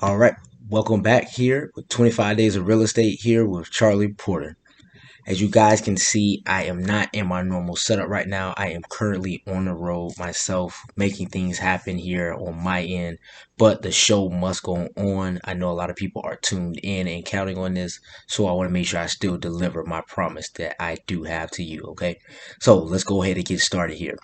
All right, welcome back here with 25 Days of Real Estate here with Charlie Porter. As you guys can see, I am not in my normal setup right now. I am currently on the road myself, making things happen here on my end, but the show must go on. I know a lot of people are tuned in and counting on this, so I want to make sure I still deliver my promise that I do have to you, okay? So let's go ahead and get started here.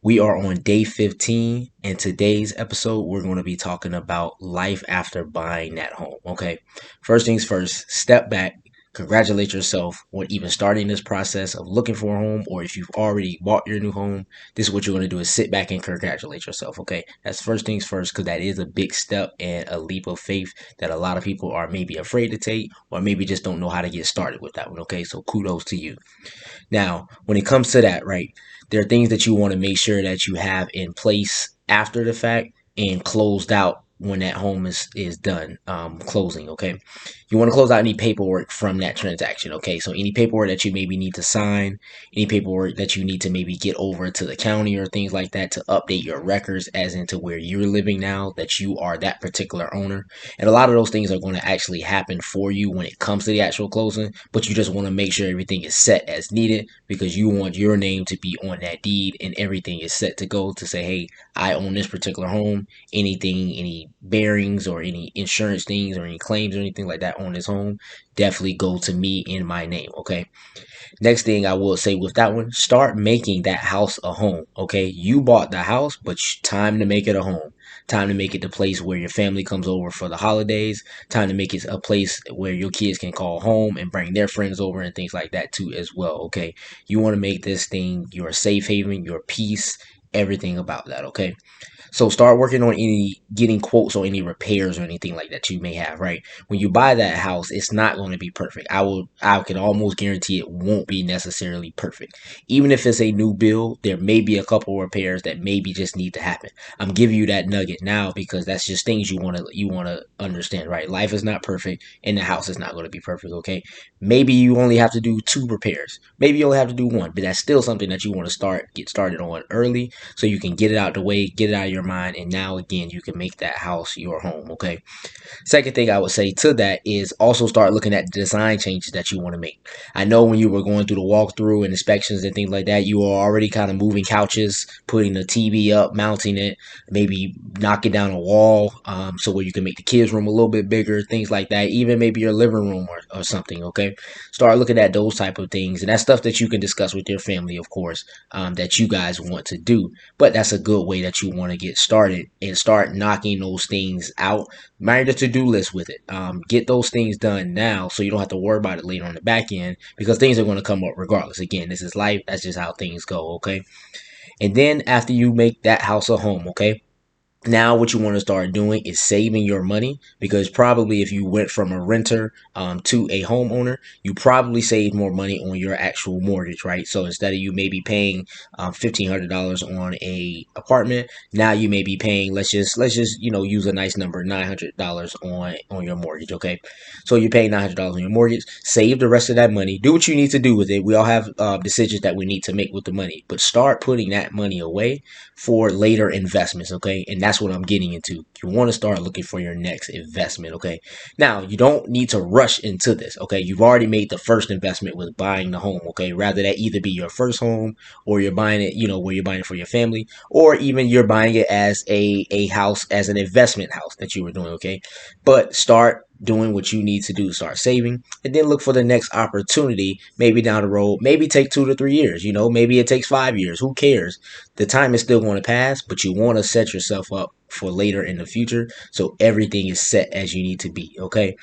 We are on day 15, and today's episode, we're going to be talking about life after buying that home. Okay. First things first, step back, congratulate yourself on even starting this process of looking for a home, or if you've already bought your new home, this is what you're going to do is sit back and congratulate yourself. Okay. That's first things first, because that is a big step and a leap of faith that a lot of people are maybe afraid to take, or maybe just don't know how to get started with that one. Okay. So kudos to you. Now, when it comes to that, right, there are things that you want to make sure that you have in place after the fact and closed out when that home is done closing. Okay, you want to close out any paperwork from that transaction. Okay, so any paperwork that you maybe need to sign, any paperwork that you need to maybe get over to the county or things like that to update your records as into where you're living now, that you are that particular owner. And a lot of those things are going to actually happen for you when it comes to the actual closing, but you just want to make sure everything is set as needed because you want your name to be on that deed and everything is set to go to say, hey, I own this particular home. Anything, any bearings or any insurance things or any claims or anything like that on this home, definitely go to me in my name. Okay. Next thing I will say with that one, start making that house a home. Okay, you bought the house, but time to make it a home. Time to make it the place where your family comes over for the holidays. Time to make it a place where your kids can call home and bring their friends over and things like that too as well. Okay, you want to make this thing your safe haven, your peace, everything about that. Okay. So start working on any getting quotes on any repairs or anything like that you may have, right? When you buy that house, it's not going to be perfect. I can almost guarantee it won't be necessarily perfect. Even if it's a new build, there may be a couple repairs that maybe just need to happen. I'm giving you that nugget now because that's just things you want to understand, right? Life is not perfect and the house is not going to be perfect, okay? Maybe you only have to do two repairs. Maybe you only have to do one, but that's still something that you want to get started on early so you can get it out the way, get it out of your mind, and now again you can make that house your home. Okay. Second thing I would say to that is also start looking at the design changes that you want to make. I know when you were going through the walkthrough and inspections and things like that, you were already kind of moving couches, putting the TV up, mounting it, maybe knocking down a wall so where you can make the kids' room a little bit bigger, things like that. Even maybe your living room or something. Okay, start looking at those type of things, and that's stuff that you can discuss with your family, of course, that you guys want to do. But that's a good way that you want to get started and start knocking those things out. Mind the to-do list with it. Get those things done now so you don't have to worry about it later on the back end because things are going to come up regardless. Again, this is life. That's just how things go, okay? And then after you make that house a home, okay? Now what you want to start doing is saving your money because probably if you went from a renter to a homeowner, you probably saved more money on your actual mortgage, right? So instead of you maybe paying $1,500 on a apartment, now you may be paying let's just use a nice number, $900 on your mortgage. Okay, so you're paying $900 on your mortgage. Save the rest of that money. Do what you need to do with it. We all have decisions that we need to make with the money, but start putting that money away for later investments. Okay, and that's what I'm getting into. You want to start looking for your next investment. Okay, now you don't need to rush into this. Okay, you've already made the first investment with buying the home. Okay, rather that either be your first home or you're buying it, where you're buying it for your family, or even you're buying it as a house, as an investment house that you were doing. Okay, but start doing what you need to do, start saving, and then look for the next opportunity maybe down the road. Maybe take 2 to 3 years, maybe it takes 5 years, who cares? The time is still going to pass, but you want to set yourself up for later in the future so everything is set as you need to be. Okay,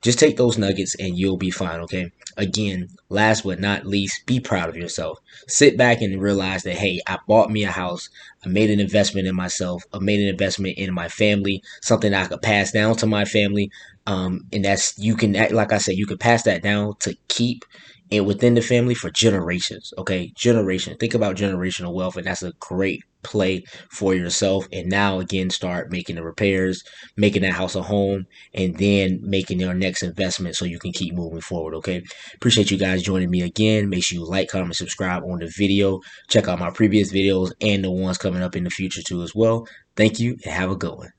just take those nuggets and you'll be fine. Okay, again, last but not least, be proud of yourself. Sit back and realize that, hey, I bought me a house, I made an investment in myself, I made an investment in my family, something I could pass down to my family. And that's, you can, like I said, you can pass that down to keep it within the family for generations. Okay, generation. Think about generational wealth, and that's a great play for yourself. And now again, start making the repairs, making that house a home, and then making your next investment so you can keep moving forward. Okay, appreciate you guys joining me again. Make sure you like, comment, subscribe on the video. Check out my previous videos and the ones coming up in the future too as well. Thank you and have a good one.